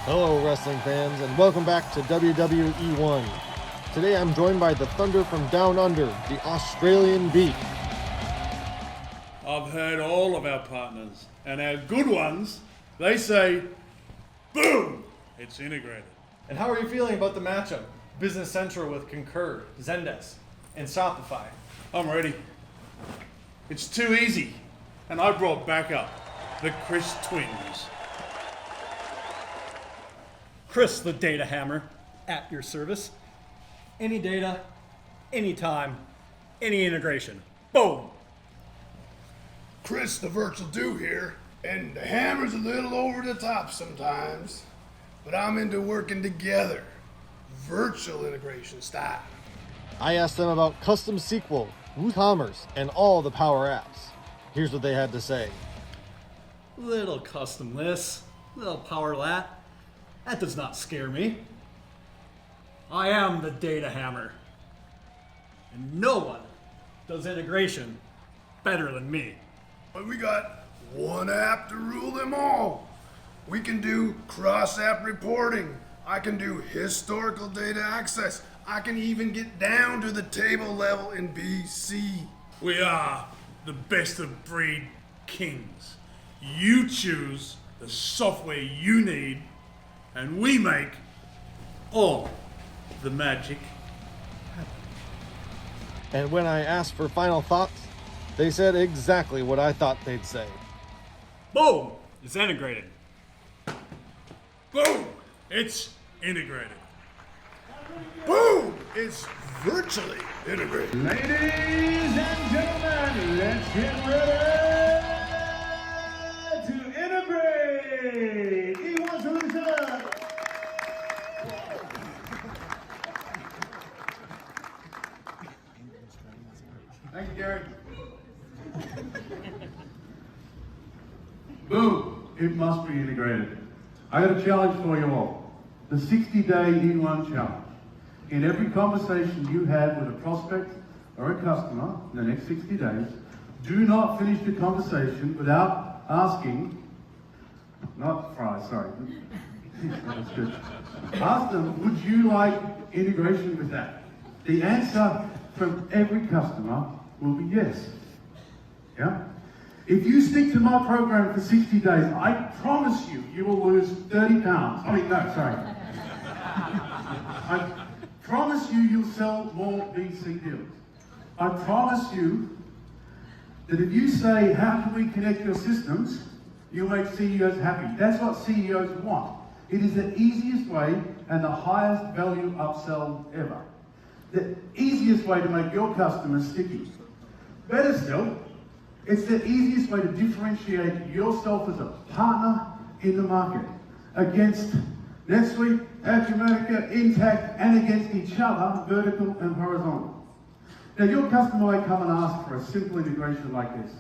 Hello, wrestling fans, and welcome back to WWE 1. Today I'm joined by the Thunder from Down Under, the Australian Beat. I've heard all of our partners, and our good ones, they say, boom, it's integrated. And how are you feeling about the matchup? Business Central with Concur, Zendesk, and Shopify. I'm ready. It's too easy, and I brought backup, the Chris Twins. Chris the Data Hammer, at your service. Any data, anytime, any integration. Boom! Chris the Virtual Do here, and the hammer's a little over the top sometimes, but I'm into working together, virtual integration style. I asked them about Custom SQL, WooCommerce, and all the Power Apps. Here's what they had to say. Little custom lists, little power lat. That does not scare me. I am the Data Hammer. And no one does integration better than me. But we got one app to rule them all. We can do cross-app reporting. I can do historical data access. I can even get down to the table level in BC. We are the best of breed kings. You choose the software you need, and we make all the magic happen. And when I asked for final thoughts, they said exactly what I thought they'd say. Boom! It's integrated. Boom! It's integrated. Boom! It's virtually integrated. Ladies and gentlemen, let's get ready to integrate E1 Solutions. Thank you, Gary. Boom! It must be integrated. I got a challenge for you all. The 60-day E1 challenge. In every conversation you have with a prospect or a customer in the next 60 days, do not finish the conversation without asking, not fries, sorry. That's good. Ask them, would you like integration with that? The answer from every customer will be yes. Yeah? If you stick to my program for 60 days, I promise you, you will lose 30 pounds. I mean, no, sorry. I promise you, you'll sell more BC deals. I promise you that if you say, how can we connect your systems, you'll make CEOs happy. That's what CEOs want. It is the easiest way and the highest value upsell ever. The easiest way to make your customers sticky. Better still, it's the easiest way to differentiate yourself as a partner in the market against NetSuite, Acumatica, Intact, and against each other, vertical and horizontal. Now your customer may come and ask for a simple integration like this,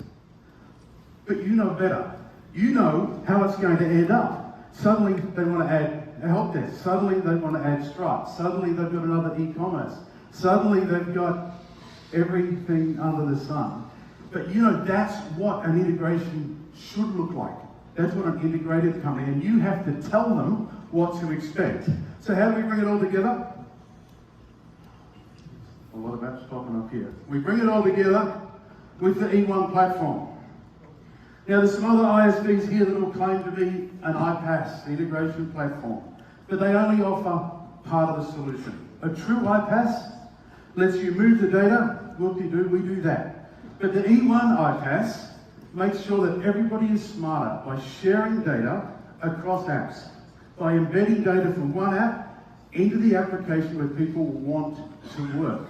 but you know better. You know how it's going to end up. Suddenly they want to add a help desk. Suddenly they want to add Stripe. Suddenly they've got another e-commerce. Suddenly they've got everything under the sun. But you know, that's what an integration should look like. That's what an integrated company, and you have to tell them what to expect. So how do we bring it all together? A lot of apps popping up here. We bring it all together with the E1 platform. Now there's some other ISVs here that will claim to be an iPaaS, integration platform, but they only offer part of the solution. A true iPaaS lets you move the data, whoop-de-doo, we do that. But the E1 iPaaS makes sure that everybody is smarter by sharing data across apps, by embedding data from one app into the application where people want to work.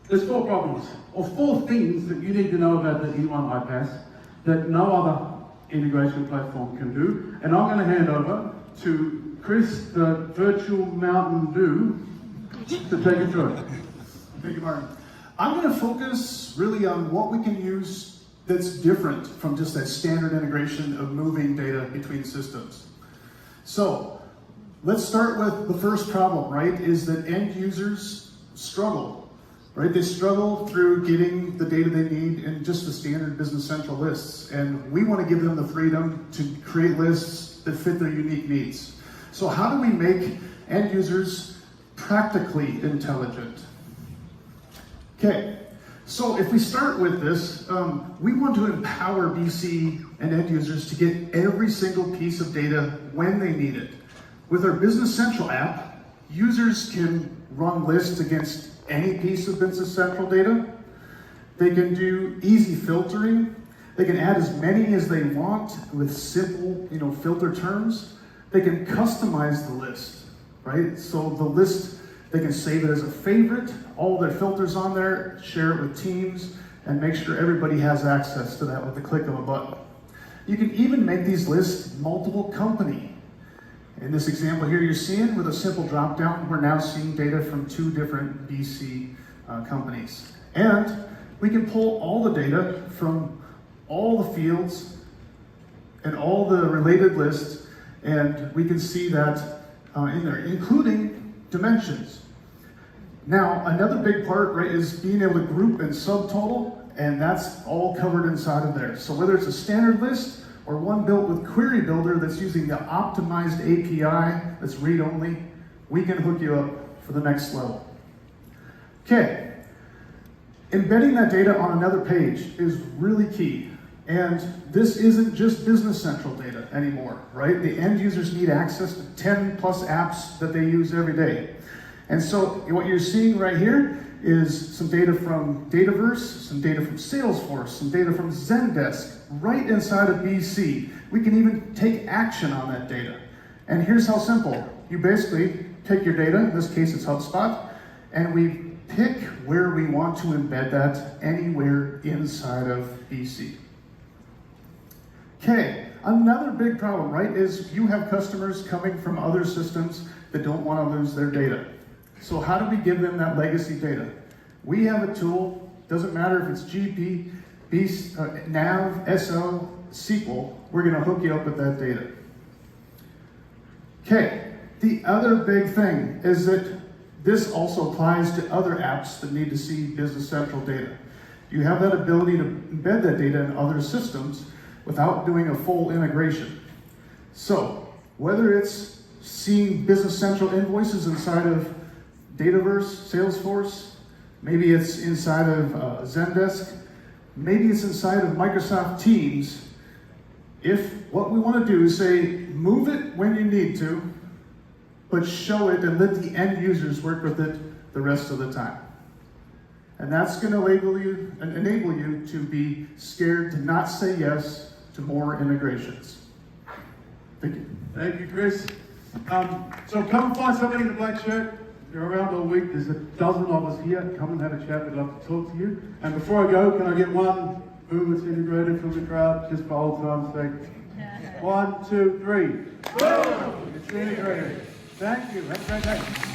There's four problems, or four things that you need to know about the E1 iPaaS that no other integration platform can do. And I'm going to hand over to Chris, the Virtual Mountain Dew, to take it through it. Thank you, Martin. I'm going to focus really on what we can use that's different from just that standard integration of moving data between systems. So let's start with the first problem, right, is that end users struggle right? They struggle through getting the data they need in just the standard Business Central lists. And we want to give them the freedom to create lists that fit their unique needs. So how do we make end users practically intelligent? Okay, so if we start with this, we want to empower BC and end users to get every single piece of data when they need it. With our Business Central app, users can run lists against any piece of Business Central data. They can do easy filtering. They can add as many as they want with simple, filter terms. They can customize the list, right? So the list, they can save it as a favorite, all their filters on there, share it with teams, and make sure everybody has access to that with the click of a button. You can even make these lists multiple company. In this example here you're seeing, with a simple drop down, we're now seeing data from 2 different BC companies. And we can pull all the data from all the fields and all the related lists, and we can see that in there, including dimensions. Now, another big part, right, is being able to group and subtotal, and that's all covered inside of there. So whether it's a standard list or one built with Query Builder that's using the optimized API that's read-only, we can hook you up for the next level. Okay, embedding that data on another page is really key. And this isn't just Business Central data anymore, right? The end users need access to 10 plus apps that they use every day. And so what you're seeing right here is some data from Dataverse, some data from Salesforce, some data from Zendesk, right inside of BC. We can even take action on that data. And here's how simple. You basically pick your data, in this case it's HubSpot, and we pick where we want to embed that anywhere inside of BC. Okay, another big problem, right, is you have customers coming from other systems that don't want to lose their data. So how do we give them that legacy data? We have a tool, doesn't matter if it's GP, NAV, SL, SQL, we're going to hook you up with that data. Okay, the other big thing is that this also applies to other apps that need to see Business Central data. You have that ability to embed that data in other systems without doing a full integration. So, whether it's seeing Business Central invoices inside of Dataverse, Salesforce, maybe it's inside of Zendesk, maybe it's inside of Microsoft Teams, if what we want to do is say, move it when you need to, but show it and let the end users work with it the rest of the time. And that's going to enable you to be scared to not say yes to more integrations. Thank you. Thank you, Chris. So come and find somebody in a black shirt. You're around all week. There's a dozen of us here. Come and have a chat. We'd love to talk to you. And before I go, can I get one boom that's integrated from the crowd, just for old time's sake? 1, 2, 3. Boom! It's integrated. Thank you. Have a great day.